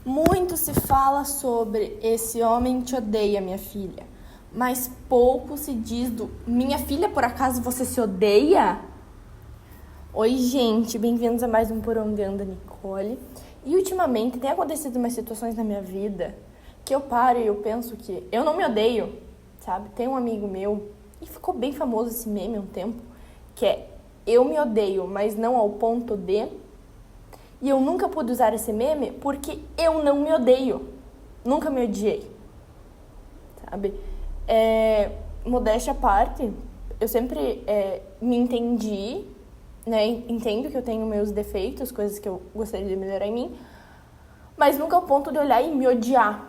Muito se fala sobre esse homem te odeia, minha filha. Mas pouco se diz do minha filha, por acaso você se odeia? Oi, gente, bem-vindos a mais um Por Onde Anda Nicole. E ultimamente tem acontecido umas situações na minha vida que eu paro e eu penso que eu não me odeio, sabe? Tem um amigo meu, e ficou bem famoso esse meme há um tempo, que é eu me odeio, mas não ao ponto de... E eu nunca pude usar esse meme porque eu não me odeio. Nunca me odiei, sabe? Modéstia à parte, eu sempre me entendi, né? Entendo que eu tenho meus defeitos, coisas que eu gostaria de melhorar em mim, mas nunca ao ponto de olhar e me odiar.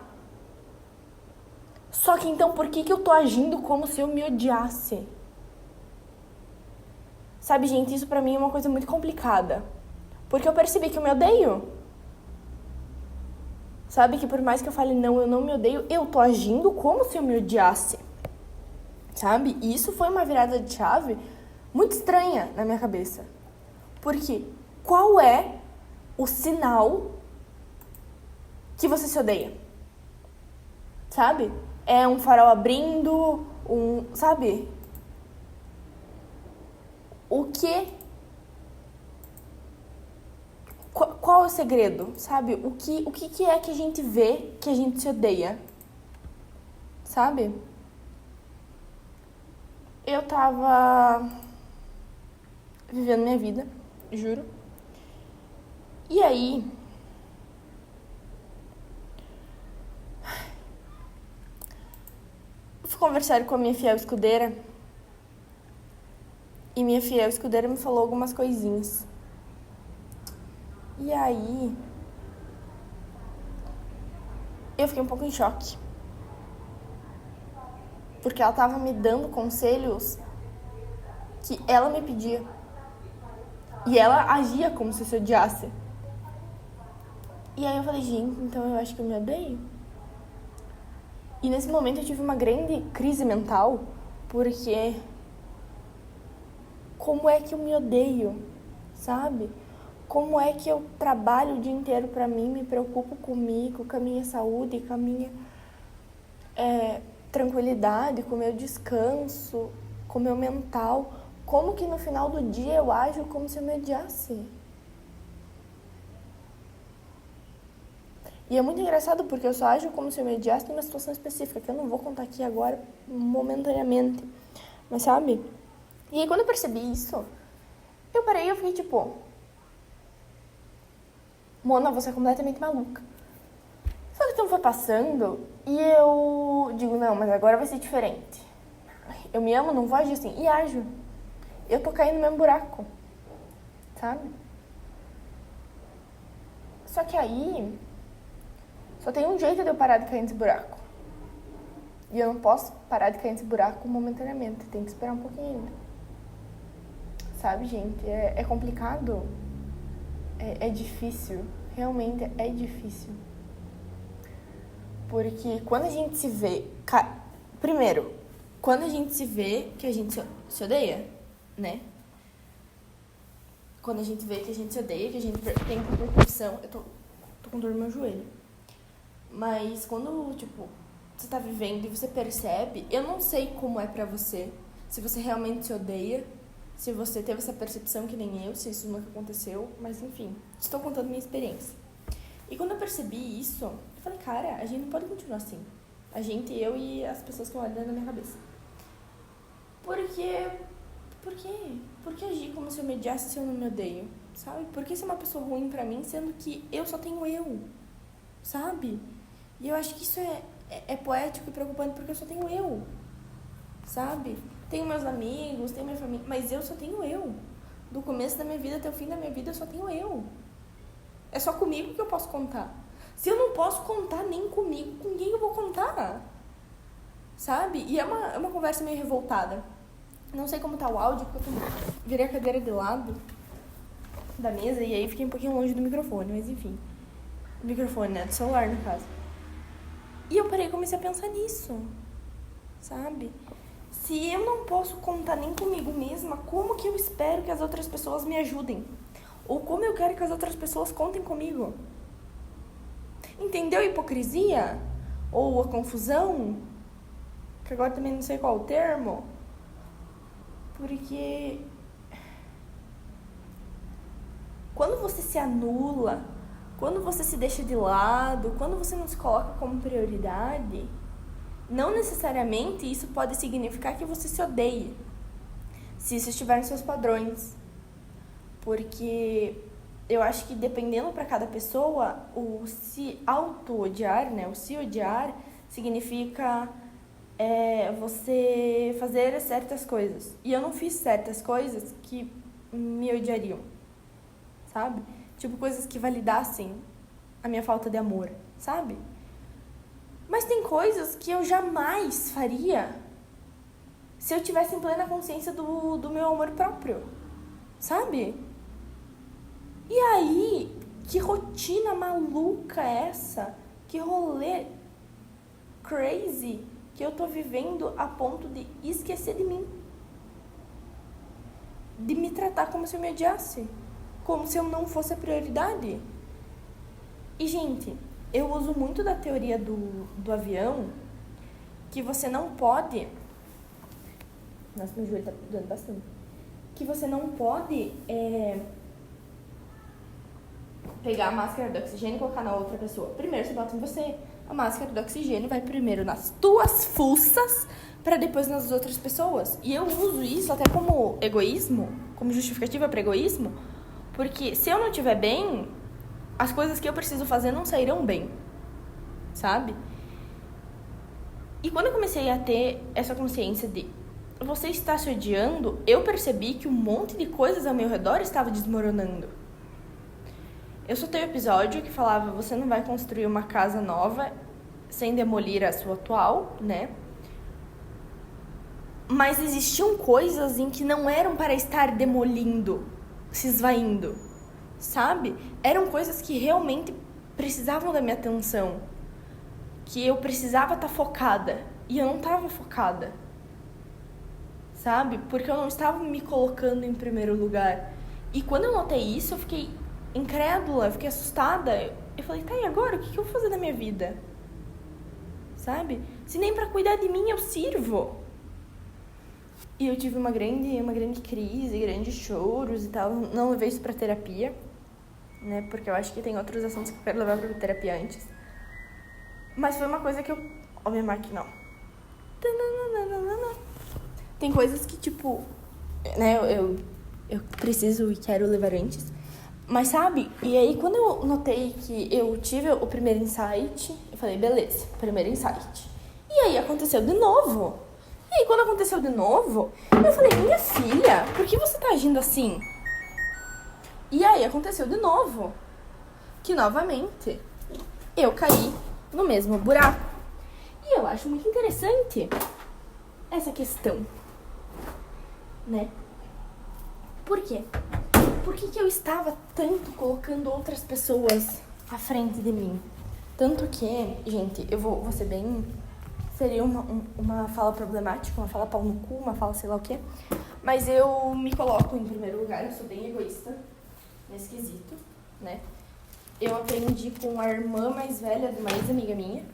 Só que então, por que eu tô agindo como se eu me odiasse? Sabe, gente, isso pra mim é uma coisa muito complicada. Porque eu percebi que eu me odeio. Sabe, que por mais que eu fale não, eu não me odeio, eu tô agindo como se eu me odiasse. Sabe? E isso foi uma virada de chave muito estranha na minha cabeça. Porque qual é o sinal que você se odeia? Sabe? É um farol abrindo, sabe? O que... Qual é o segredo, sabe? O que é que a gente vê que a gente se odeia, sabe? Eu tava vivendo minha vida, juro. E aí... fui conversar com a minha fiel escudeira. E minha fiel escudeira me falou algumas coisinhas. E aí... eu fiquei um pouco em choque. Porque ela tava me dando conselhos que ela me pedia. E ela agia como se se odiasse. E aí eu falei, gente, então eu acho que eu me odeio. E nesse momento eu tive uma grande crise mental, porque... como é que eu me odeio, sabe? Como é que eu trabalho o dia inteiro pra mim, me preocupo comigo, com a minha saúde, com a minha tranquilidade, com o meu descanso, com o meu mental. Como que no final do dia eu ajo como se eu me odiasse? E é muito engraçado porque eu só ajo como se eu me odiasse numa situação específica, que eu não vou contar aqui agora, momentaneamente. Mas sabe? E aí quando eu percebi isso, eu parei e eu fiquei tipo... Mona, você é completamente maluca. Só que o tempo foi passando e eu digo, não, mas agora vai ser diferente. Eu me amo, não vou agir assim. E ajo. Eu tô caindo no mesmo buraco. Sabe? Só que aí... só tem um jeito de eu parar de cair nesse buraco. E eu não posso parar de cair nesse buraco momentaneamente. Tem que esperar um pouquinho ainda. Sabe, gente? É complicado. É difícil. Realmente é difícil. Porque quando a gente se vê... primeiro, quando a gente se vê que a gente se odeia, né? Quando a gente vê que a gente se odeia, que a gente tem uma percepção... eu tô com dor no meu joelho. Mas quando, tipo, você tá vivendo e você percebe... eu não sei como é pra você. Se você realmente se odeia... se você teve essa percepção que nem eu, se isso nunca aconteceu, mas enfim, estou contando minha experiência. E quando eu percebi isso, eu falei, cara, a gente não pode continuar assim. A gente, eu e as pessoas que estão olhando na minha cabeça. Por quê? Por que agir como se eu me odiasse se eu não me odeio? Sabe? Por que ser uma pessoa ruim pra mim, sendo que eu só tenho eu? Sabe? E eu acho que isso é poético e preocupante, porque eu só tenho eu. Sabe? Tenho meus amigos, tenho minha família, mas eu só tenho eu. Do começo da minha vida até o fim da minha vida, eu só tenho eu. É só comigo que eu posso contar. Se eu não posso contar nem comigo, com quem eu vou contar? Sabe? E é uma conversa meio revoltada. Não sei como tá o áudio, porque eu virei a cadeira de lado da mesa e aí fiquei um pouquinho longe do microfone, mas enfim. O microfone, né? Do celular, no caso. E eu parei e comecei a pensar nisso. Sabe? Se eu não posso contar nem comigo mesma, como que eu espero que as outras pessoas me ajudem? Ou como eu quero que as outras pessoas contem comigo? Entendeu a hipocrisia? Ou a confusão? Que agora também não sei qual o termo. Porque quando você se anula, quando você se deixa de lado, quando você não se coloca como prioridade, não necessariamente isso pode significar que você se odeie, se isso estiver nos seus padrões. Porque eu acho que dependendo para cada pessoa, o se auto-odiar, né? O se odiar significa você fazer certas coisas. E eu não fiz certas coisas que me odiariam, sabe? Tipo, coisas que validassem a minha falta de amor, sabe? Mas tem coisas que eu jamais faria se eu tivesse em plena consciência do meu amor próprio, sabe? E aí, que rotina maluca é essa? Que rolê crazy que eu tô vivendo a ponto de esquecer de mim? De me tratar como se eu me odiasse. Como se eu não fosse a prioridade. E, gente, eu uso muito da teoria do avião, que você não pode... Nossa, meu joelho tá doendo bastante. Que você não pode pegar a máscara do oxigênio e colocar na outra pessoa. Primeiro você bota em você. A máscara do oxigênio vai primeiro nas tuas fuças, para depois nas outras pessoas. E eu uso isso até como egoísmo, como justificativa para egoísmo, porque se eu não estiver bem, as coisas que eu preciso fazer não sairão bem, sabe? E quando eu comecei a ter essa consciência de você está se odiando, eu percebi que um monte de coisas ao meu redor estava desmoronando. Eu soltei um episódio que falava: você não vai construir uma casa nova sem demolir a sua atual, né? Mas existiam coisas em que não eram para estar demolindo, se esvaindo, sabe? Eram coisas que realmente precisavam da minha atenção, que eu precisava estar focada, e eu não estava focada, sabe? Porque eu não estava me colocando em primeiro lugar. E quando eu notei isso, eu fiquei incrédula, eu fiquei assustada. Eu falei: tá, e agora? O que eu vou fazer na minha vida? Sabe? Se nem pra cuidar de mim eu sirvo. E eu tive uma grande crise, grandes choros e tal. Não levei isso pra terapia, né? Porque eu acho que tem outros assuntos que eu quero levar pra terapia antes. Mas foi uma coisa que eu... Ó, minha máquina, ó. Tem coisas que, tipo, né, eu preciso e quero levar antes. Mas, sabe? E aí, quando eu notei que eu tive o primeiro insight, eu falei: beleza, primeiro insight. E aí, aconteceu de novo. E aí, quando aconteceu de novo, eu falei: minha filha, por que você tá agindo assim? E aí, aconteceu de novo. Que, novamente, eu caí no mesmo buraco. E eu acho muito interessante essa questão, né? Por quê? Por que eu estava tanto colocando outras pessoas à frente de mim? Tanto que, gente, eu vou ser bem... Seria uma fala problemática, uma fala pau no cu, uma fala sei lá o quê. Mas eu me coloco em primeiro lugar, eu sou bem egoísta nesse quesito, né? Eu aprendi com a irmã mais velha de uma ex-amiga minha,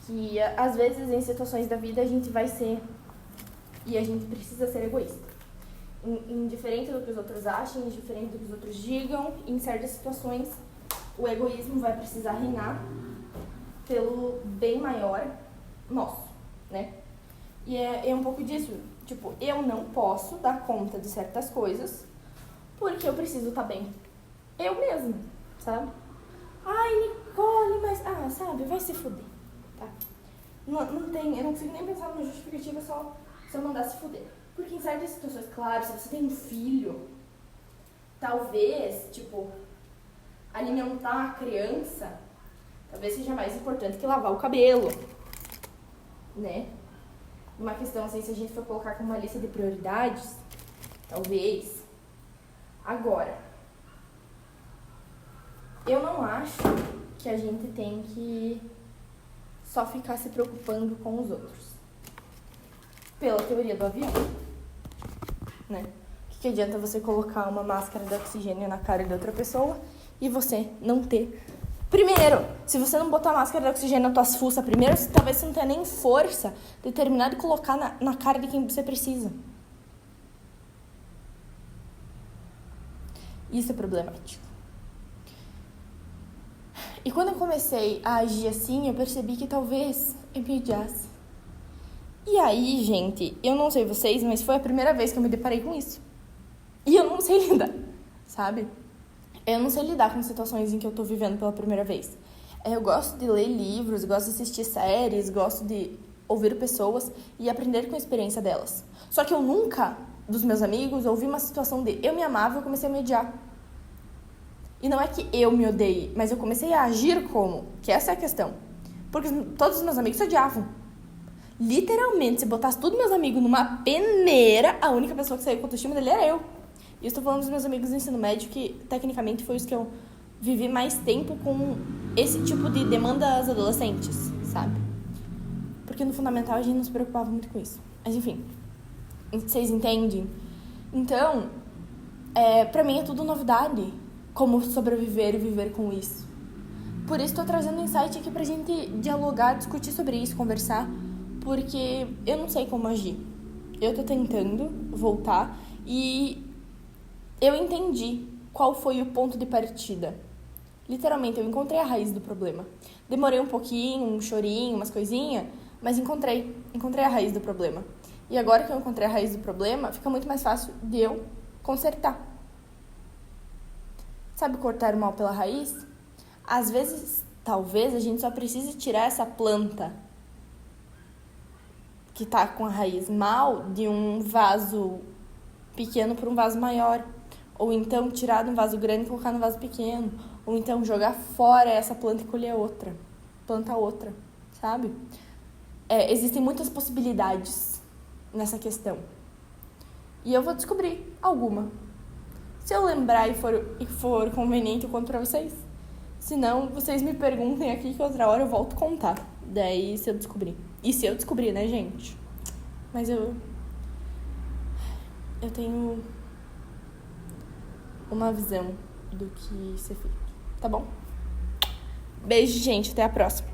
que às vezes em situações da vida a gente vai ser... E a gente precisa ser egoísta. Indiferente do que os outros achem, indiferente do que os outros digam, em certas situações o egoísmo vai precisar reinar pelo bem maior nosso, né? E é um pouco disso, tipo, eu não posso dar conta de certas coisas porque eu preciso estar bem eu mesma, sabe? Ai, Nicole, mas... Ah, sabe, vai se fuder, tá? Não tem, eu não consigo nem pensar numa justificativa só se eu mandar se fuder. Porque em certas situações, claro, se você tem um filho, talvez, tipo, alimentar uma criança, talvez seja mais importante que lavar o cabelo, né? Uma questão assim, se a gente for colocar como uma lista de prioridades, talvez. Agora, eu não acho que a gente tem que só ficar se preocupando com os outros. Pela teoria do avião, né? O que adianta você colocar uma máscara de oxigênio na cara de outra pessoa e você não ter Primeiro, se você não botar máscara de oxigênio nas tuas fuças primeiro, talvez você não tenha nem força de terminar de colocar na cara de quem você precisa. Isso é problemático. E quando eu comecei a agir assim, eu percebi que talvez eu me odiasse. E aí, gente, eu não sei vocês, mas foi a primeira vez que eu me deparei com isso. E eu não sei lidar, sabe? Eu não sei lidar com situações em que eu tô vivendo pela primeira vez. Eu gosto de ler livros, gosto de assistir séries, gosto de ouvir pessoas e aprender com a experiência delas. Só que eu nunca, dos meus amigos, ouvi uma situação de eu me amava e eu comecei a me odiar. E não é que eu me odeie, mas eu comecei a agir como, que essa é a questão. Porque todos os meus amigos se odiavam. Literalmente, se botasse todos meus amigos numa peneira, a única pessoa que saiu com a autoestima dele era eu. E eu estou falando dos meus amigos do ensino médio, que tecnicamente foi os que eu vivi mais tempo com esse tipo de demandas adolescentes, sabe? Porque no fundamental a gente não se preocupava muito com isso. Mas enfim, vocês entendem? Então, pra mim é tudo novidade, como sobreviver e viver com isso. Por isso estou trazendo um insight aqui pra gente dialogar, discutir sobre isso, conversar, porque eu não sei como agir. Eu tô tentando voltar e eu entendi qual foi o ponto de partida. Literalmente, eu encontrei a raiz do problema. Demorei um pouquinho, um chorinho, umas coisinhas, mas encontrei a raiz do problema. E agora que eu encontrei a raiz do problema, fica muito mais fácil de eu consertar. Sabe cortar o mal pela raiz? Às vezes, talvez, a gente só precise tirar essa planta que tá com a raiz mal de um vaso pequeno para um vaso maior. Ou então tirar de um vaso grande e colocar no vaso pequeno. Ou então jogar fora essa planta e colher outra. Plantar outra, sabe? Existem muitas possibilidades nessa questão. E eu vou descobrir alguma. Se eu lembrar e for conveniente, eu conto pra vocês. Se não, vocês me perguntem aqui que outra hora eu volto a contar. Daí, se eu descobrir. E se eu descobrir, né, gente? Mas eu tenho uma visão do que ser feito. Tá bom? Beijo, gente. Até a próxima.